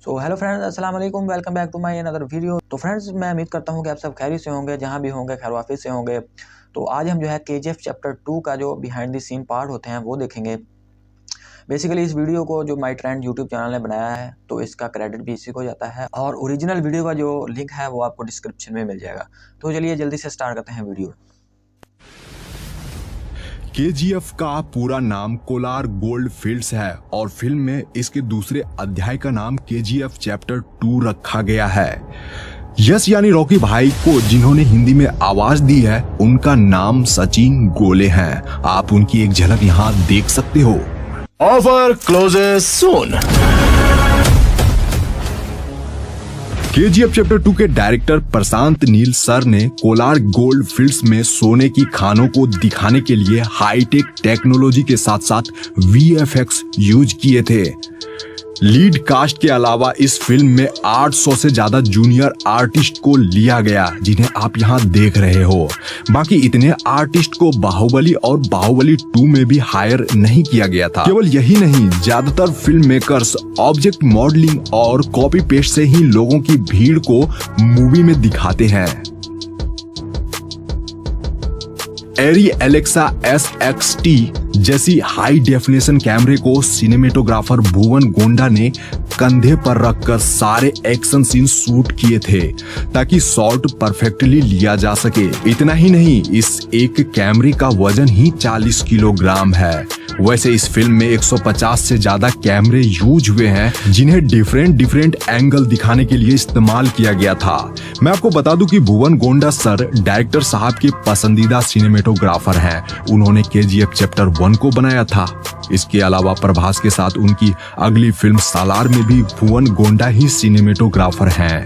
So hello friends, अस्सलाम वालेकुम, welcome back to my another video. तो फ्रेंड्स, मैं उम्मीद करता हूँ कि आप सब खैरियत से होंगे, जहाँ भी होंगे खैर वाफिस से होंगे। तो आज हम जो है KGF चैप्टर 2 का जो बिहाइंड द सीन पार्ट होते हैं वो देखेंगे। बेसिकली इस वीडियो को जो माई ट्रेंड यूट्यूब चैनल ने बनाया है, तो इसका क्रेडिट भी इसी को जाता है और ओरिजिनल वीडियो का जो लिंक है वो आपको डिस्क्रिप्शन में मिल जाएगा। तो चलिए जल्दी से स्टार्ट करते हैं वीडियो। KGF का पूरा नाम कोलार गोल्ड फील्ड्स है और फिल्म में इसके दूसरे अध्याय का नाम KGF चैप्टर 2 रखा गया है। यस यानी रॉकी भाई को जिन्होंने हिंदी में आवाज दी है, उनका नाम सचिन गोले हैं। आप उनकी एक झलक यहाँ देख सकते हो। ऑफर क्लोजेस सून। KGF चैप्टर 2 के डायरेक्टर प्रशांत नील सर ने कोलार गोल्ड फील्ड्स में सोने की खानों को दिखाने के लिए हाईटेक टेक्नोलॉजी के साथ साथ VFX यूज किए थे। लीड कास्ट के अलावा इस फिल्म में 800 से ज्यादा जूनियर आर्टिस्ट को लिया गया, जिन्हें आप यहाँ देख रहे हो। बाकी इतने आर्टिस्ट को बाहुबली और बाहुबली 2 में भी हायर नहीं किया गया था। केवल यही नहीं, ज्यादातर फिल्म मेकर्स ऑब्जेक्ट मॉडलिंग और कॉपी पेस्ट से ही लोगों की भीड़ को मूवी में दिखाते हैं। एरी एलेक्सा SXT जैसी हाई डेफिनेशन कैमरे को सिनेमेटोग्राफर भुवन गोंडा ने कंधे पर रखकर सारे एक्शन सीन शूट किए थे ताकि शॉट परफेक्टली लिया जा सके। इतना ही नहीं, इस एक कैमरे का वजन ही 40 किलोग्राम है। वैसे इस फिल्म में 150 से ज्यादा कैमरे यूज हुए हैं, जिन्हें डिफरेंट एंगल दिखाने के लिए इस्तेमाल किया गया था। मैं आपको बता दूं कि भुवन गोंडा सर डायरेक्टर साहब के पसंदीदा सिनेमेटोग्राफर हैं। उन्होंने KGF चैप्टर 1 को बनाया था। इसके अलावा प्रभास के साथ उनकी अगली फिल्म सालार में भी भुवन गोंडा ही सिनेमेटोग्राफर हैं।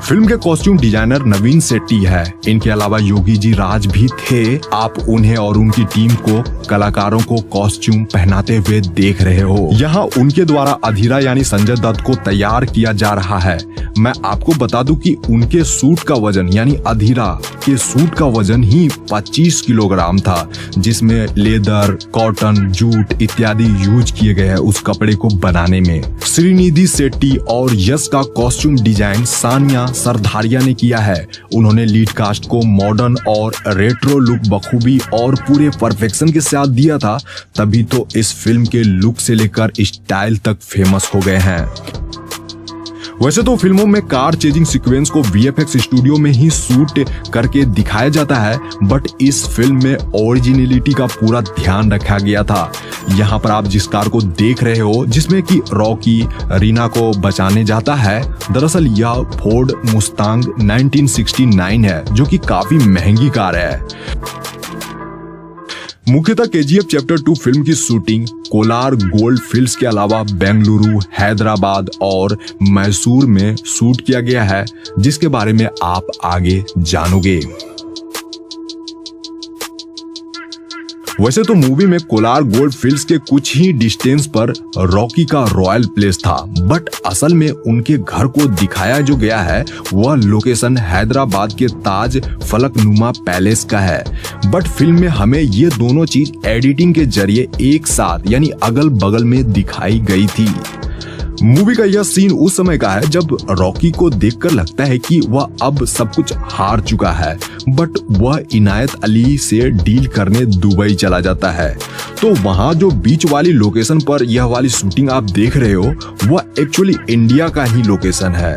फिल्म के कॉस्ट्यूम डिजाइनर नवीन शेट्टी है। इनके अलावा योगी जी राज भी थे। आप उन्हें और उनकी टीम को कलाकारों को कॉस्ट्यूम पहनाते हुए देख रहे हो। यहाँ उनके द्वारा अधीरा यानी संजय दत्त को तैयार किया जा रहा है। मैं आपको बता दूं कि उनके सूट का वजन यानी अधीरा के सूट का वजन ही 25 किलोग्राम था, जिसमें लेदर, कॉटन, जूट इत्यादि यूज किए गए हैं उस कपड़े को बनाने में। श्रीनिधि शेट्टी और यश का कॉस्ट्यूम डिजाइन सानिया सरधारिया ने किया है। उन्होंने लीड कास्ट को मॉडर्न और रेट्रो लुक बखूबी और पूरे परफेक्शन के साथ दिया था, तभी तो इस फिल्म के लुक से लेकर स्टाइल तक फेमस हो गए हैं। वैसे तो फिल्मों में कार चेजिंग सीक्वेंस को VFX स्टूडियो में ही शूट करके दिखाया जाता है, बट इस फिल्म में ओरिजिनलिटी का पूरा ध्यान रखा गया था। यहाँ पर आप जिस कार को देख रहे हो, जिसमें कि रॉकी रीना को बचाने जाता है, दरअसल यह फोर्ड मुस्तांग 1969 है, जो कि काफी महंगी कार है। मुख्यतः KGF चैप्टर 2 फिल्म की शूटिंग कोलार गोल्ड फील्ड्स के अलावा बेंगलुरु, हैदराबाद और मैसूर में शूट किया गया है, जिसके बारे में आप आगे जानोगे। वैसे तो मूवी में कोलार गोल्ड फील्ड्स के कुछ ही डिस्टेंस पर रॉकी का रॉयल प्लेस था, बट असल में उनके घर को दिखाया जो गया है वह लोकेशन हैदराबाद के ताज फलकनुमा पैलेस का है। बट फिल्म में हमें ये दोनों चीज एडिटिंग के जरिए एक साथ यानी अगल बगल में दिखाई गई थी। मूवी का यह सीन उस समय का है जब रॉकी को देखकर लगता है कि वह अब सब कुछ हार चुका है, बट वह इनायत अली से डील करने दुबई चला जाता है। तो वहां जो बीच वाली लोकेशन पर यह वाली शूटिंग आप देख रहे हो, वह एक्चुअली इंडिया का ही लोकेशन है।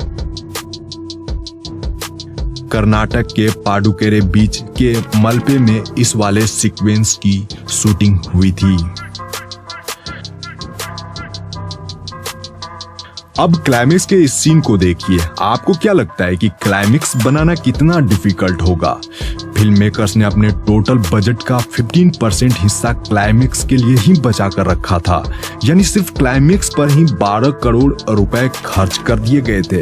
कर्नाटक के पाडुकेरे बीच के मलपे में इस वाले सीक्वेंस की शूटिंग हुई थी। अब क्लाइमेक्स के इस सीन को देखिए। आपको क्या लगता है कि क्लाइमेक्स बनाना कितना डिफिकल्ट होगा? फिल्म मेकर्स ने अपने टोटल बजट का 15% हिस्सा क्लाइमेक्स के लिए ही बचा कर रखा था, यानी सिर्फ क्लाइमेक्स पर ही 12 करोड़ रुपए खर्च कर दिए गए थे।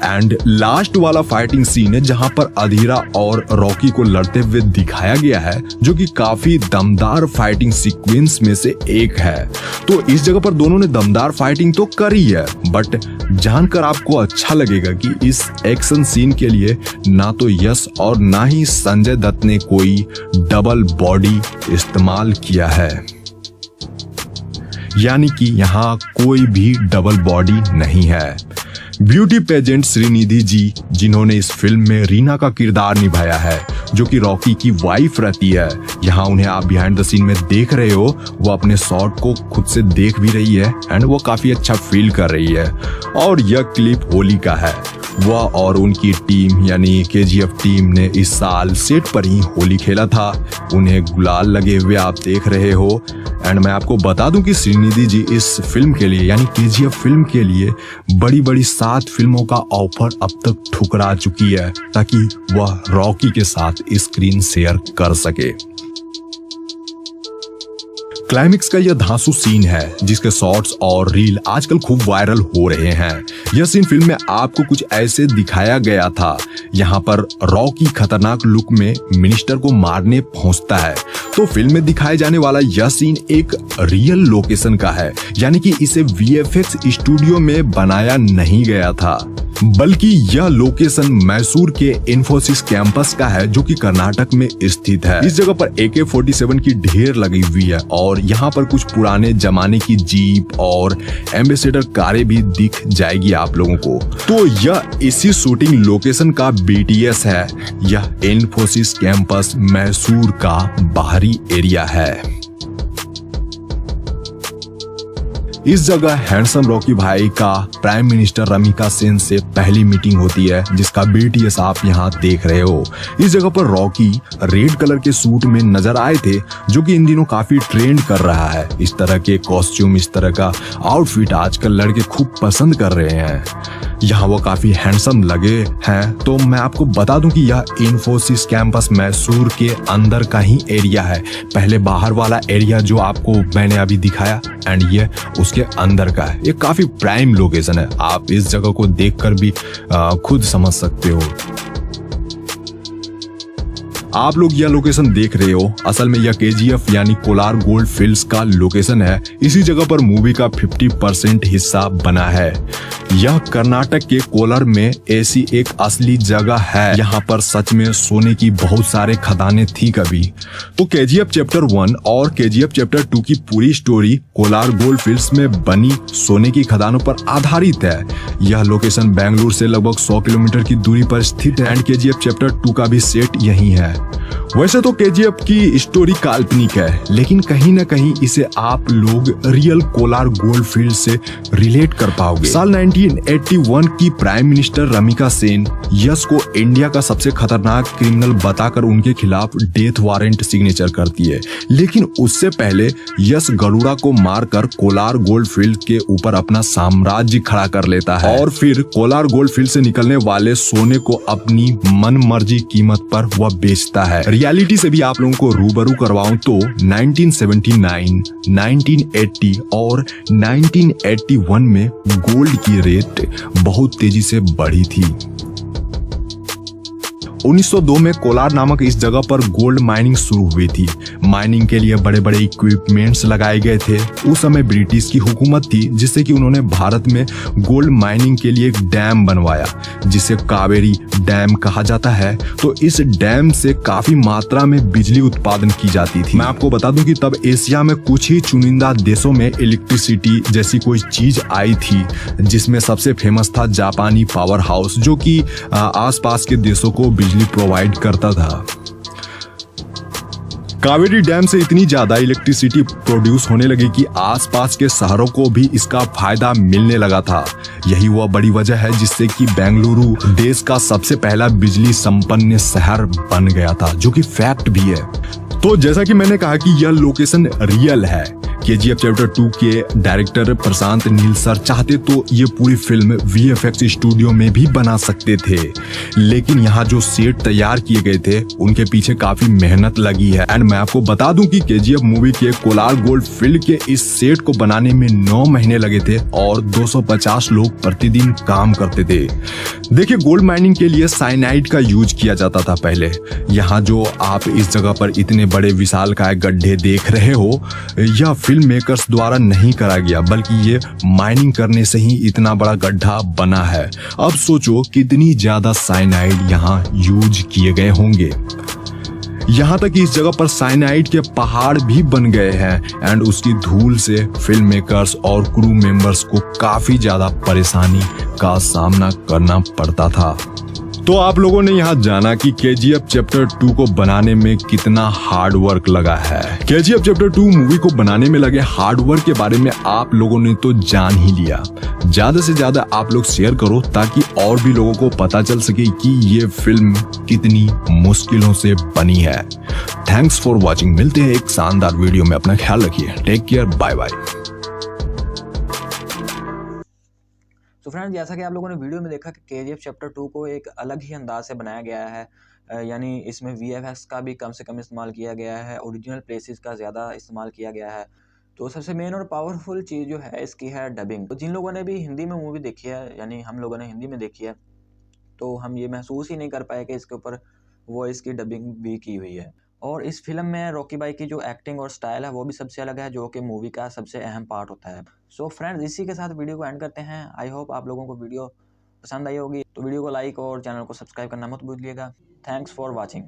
एंड लास्ट वाला फाइटिंग सीन है जहां पर अधीरा और रॉकी को लड़ते हुए दिखाया गया है, जो कि काफी दमदार फाइटिंग सीक्वेंस में से एक है। तो इस जगह पर दोनों ने दमदार फाइटिंग तो करी है, बट जानकर आपको अच्छा लगेगा कि इस एक्शन सीन के लिए ना तो यश और ना ही संजय दत्त ने कोई डबल बॉडी इस्तेमाल किया है। यानी कि यहाँ कोई भी डबल बॉडी नहीं है। ब्यूटी पेजेंट श्रीनिधि जी, जिन्होंने इस फिल्म में रीना का किरदार निभाया है, जो कि रॉकी की वाइफ रहती है, यहाँ उन्हें आप बिहाइंड द सीन में देख रहे हो, वो अपने शॉट को खुद से देख भी रही है एंड वो काफी अच्छा फील कर रही है। और यह क्लिप होली का है। वह और उनकी टीम यानी केजीएफ टीम ने इस साल सेट पर ही होली खेला था। उन्हें गुलाल लगे हुए आप देख रहे हो। एंड मैं आपको बता दूं कि श्रीनिधि जी इस फिल्म के लिए यानी केजीएफ फिल्म के लिए बड़ी बड़ी 7 फिल्मों का ऑफर अब तक ठुकरा चुकी है ताकि वह रॉकी के साथ स्क्रीन शेयर कर सके। क्लाइमेक्स का यह धांसू सीन है जिसके शॉट्स और रील आजकल खूब वायरल हो रहे हैं। यह सीन फिल्म में आपको कुछ ऐसे दिखाया गया था। यहाँ पर रॉकी खतरनाक लुक में मिनिस्टर को मारने पहुंचता है। तो फिल्म में दिखाए जाने वाला यह सीन एक रियल लोकेशन का है, यानी कि इसे वीएफएक्स स्टूडियो में बनाया नहीं गया था, बल्कि यह लोकेशन मैसूर के इन्फोसिस कैंपस का है जो कि कर्नाटक में स्थित है। इस जगह पर AK-47 की ढेर लगी हुई है और यहाँ पर कुछ पुराने जमाने की जीप और एम्बेसडर कारें भी दिख जाएगी आप लोगों को। तो यह इसी शूटिंग लोकेशन का BTS है। यह इन्फोसिस कैंपस मैसूर का बाहरी एरिया है। इस जगह हैंडसम रॉकी भाई का प्राइम मिनिस्टर रमिका सेन से पहली मीटिंग होती है जिसका BTS आप यहाँ देख रहे हो। इस जगह पर रॉकी रेड कलर के सूट में नजर आए थे जो कि इन दिनों काफी ट्रेंड कर रहा है। इस तरह के कॉस्ट्यूम, इस तरह का आउटफिट आजकल लड़के खूब पसंद कर रहे हैं। यहाँ वो काफी हैंडसम लगे हैं। तो मैं आपको बता दूं कि यह इन्फोसिस कैंपस मैसूर के अंदर का ही एरिया है। पहले बाहर वाला एरिया जो आपको मैंने अभी दिखाया एंड ये उसके अंदर का है। ये काफी प्राइम लोकेशन है। आप इस जगह को देखकर भी खुद समझ सकते हो। आप लोग यह लोकेशन देख रहे हो, असल में यह KGF यानी कोलार गोल्ड फील्ड्स का लोकेशन है। इसी जगह पर मूवी का 50% हिस्सा बना है। यह कर्नाटक के कोलार में ऐसी एक असली जगह है। यहाँ पर सच में सोने की बहुत सारे खदानें थी कभी। तो KGF चैप्टर 1 और KGF चैप्टर 2 की पूरी स्टोरी कोलार गोल्ड फील्ड्स में बनी सोने की खदानों पर आधारित है। यह लोकेशन बेंगलुरु से लगभग 100 किलोमीटर की दूरी पर स्थित है एंड KGF चैप्टर 2 का भी सेट यही है। वैसे तो KGF की स्टोरी काल्पनिक है, लेकिन कहीं ना कहीं इसे आप लोग रियल कोलार गोल्ड फील्ड से रिलेट कर पाओगे। साल 1981 की प्राइम मिनिस्टर रमिका सेन यश को इंडिया का सबसे खतरनाक क्रिमिनल बताकर उनके खिलाफ डेथ वारंट सिग्नेचर करती है। लेकिन उससे पहले यश गरुड़ा को मारकर कोलार गोल्ड फील्ड के ऊपर अपना साम्राज्य खड़ा कर लेता है और फिर कोलार गोल्ड फील्ड से निकलने वाले सोने को अपनी मन मर्जी कीमत पर वह बेचता है। रियलिटी से भी आप लोगों को रूबरू करवाऊं तो 1979, 1980 और 1981 में गोल्ड की रेट बहुत तेजी से बढ़ी थी। 1902 में कोलार नामक इस जगह पर गोल्ड माइनिंग शुरू हुई थी। माइनिंग के लिए बड़े बड़े इक्विपमेंट्स लगाए गए थे। उस समय ब्रिटिश की हुकूमत थी जिससे कि उन्होंने भारत में गोल्ड माइनिंग के लिए एक डैम बनवाया जिसे कावेरी डैम कहा जाता है। तो इस डैम से काफी मात्रा में बिजली उत्पादन की जाती थी। मैं आपको बता दूं कि तब एशिया में कुछ ही चुनिंदा देशों में इलेक्ट्रिसिटी जैसी कोई चीज आई थी, जिसमें सबसे फेमस था जापानी पावर हाउस जो कि आसपास के देशों को बिजली प्रोवाइड करता था। कावेरी डैम से इतनी ज्यादा इलेक्ट्रिसिटी प्रोड्यूस होने लगी कि आसपास के शहरों को भी इसका फायदा मिलने लगा था। यही वह बड़ी वजह है जिससे कि बेंगलुरु देश का सबसे पहला बिजली संपन्न शहर बन गया था, जो कि फैक्ट भी है। तो जैसा कि मैंने कहा कि यह लोकेशन रियल है। KGF चैप्टर 2 के डायरेक्टर प्रशांत नील सर चाहते तो ये पूरी फिल्म VFX स्टूडियो में भी बना सकते थे, लेकिन यहाँ जो सेट तैयार किए गए थे उनके पीछे काफी मेहनत लगी है। एंड मैं आपको बता दूं कि KGF मूवी के कोलार गोल्ड फील्ड के इस सेट को बनाने में 9 महीने लगे थे और 250 लोग प्रतिदिन काम करते थे। देखिए, गोल्ड माइनिंग के लिए साइनाइड का यूज किया जाता था पहले। यहाँ जो आप इस जगह पर इतने बड़े विशालकाय गड्ढे देख रहे हो, यह फिल्म मेकर्स द्वारा नहीं करा गया, बल्कि ये माइनिंग करने से ही इतना बड़ा गड्ढा बना है। अब सोचो कितनी ज्यादा साइनाइड यहाँ यूज किए गए होंगे। यहाँ तक कि इस जगह पर साइनाइड के पहाड़ भी बन गए हैं एंड उसकी धूल से फिल्म मेकर्स और क्रू मेंबर्स को काफी ज्यादा परेशानी का सामना करना पड़ता था। तो आप लोगों ने यहाँ जाना कि KGF चैप्टर 2 को बनाने में कितना हार्ड वर्क लगा है। KGF चैप्टर 2 मूवी को बनाने में लगे हार्ड वर्क के बारे में आप लोगों ने तो जान ही लिया। ज्यादा से ज्यादा आप लोग शेयर करो ताकि और भी लोगों को पता चल सके कि ये फिल्म कितनी मुश्किलों से बनी है। Thanks for watching. मिलते हैं एक शानदार वीडियो में। अपना ख्याल रखिए। Take care. Bye bye. तो फ्रेंड्स, जैसा कि आप लोगों ने वीडियो में देखा कि KGF चैप्टर 2 को एक अलग ही अंदाज से बनाया गया है। यानी इसमें VFX का भी कम से कम इस्तेमाल किया गया है, ओरिजिनल प्लेसेस का ज़्यादा इस्तेमाल किया गया है। तो सबसे मेन और पावरफुल चीज़ जो है इसकी है डबिंग। तो जिन लोगों ने भी हिंदी में मूवी देखी है, यानी हम लोगों ने हिंदी में देखी है, तो हम ये महसूस ही नहीं कर पाए कि इसके ऊपर वॉइस की डबिंग भी की हुई है। और इस फिल्म में रॉकी भाई की जो एक्टिंग और स्टाइल है वो भी सबसे अलग है, जो कि मूवी का सबसे अहम पार्ट होता है। सो फ्रेंड्स, इसी के साथ वीडियो को एंड करते हैं। आई होप आप लोगों को वीडियो पसंद आई होगी। तो वीडियो को लाइक और चैनल को सब्सक्राइब करना मत भूलिएगा। Thanks for watching.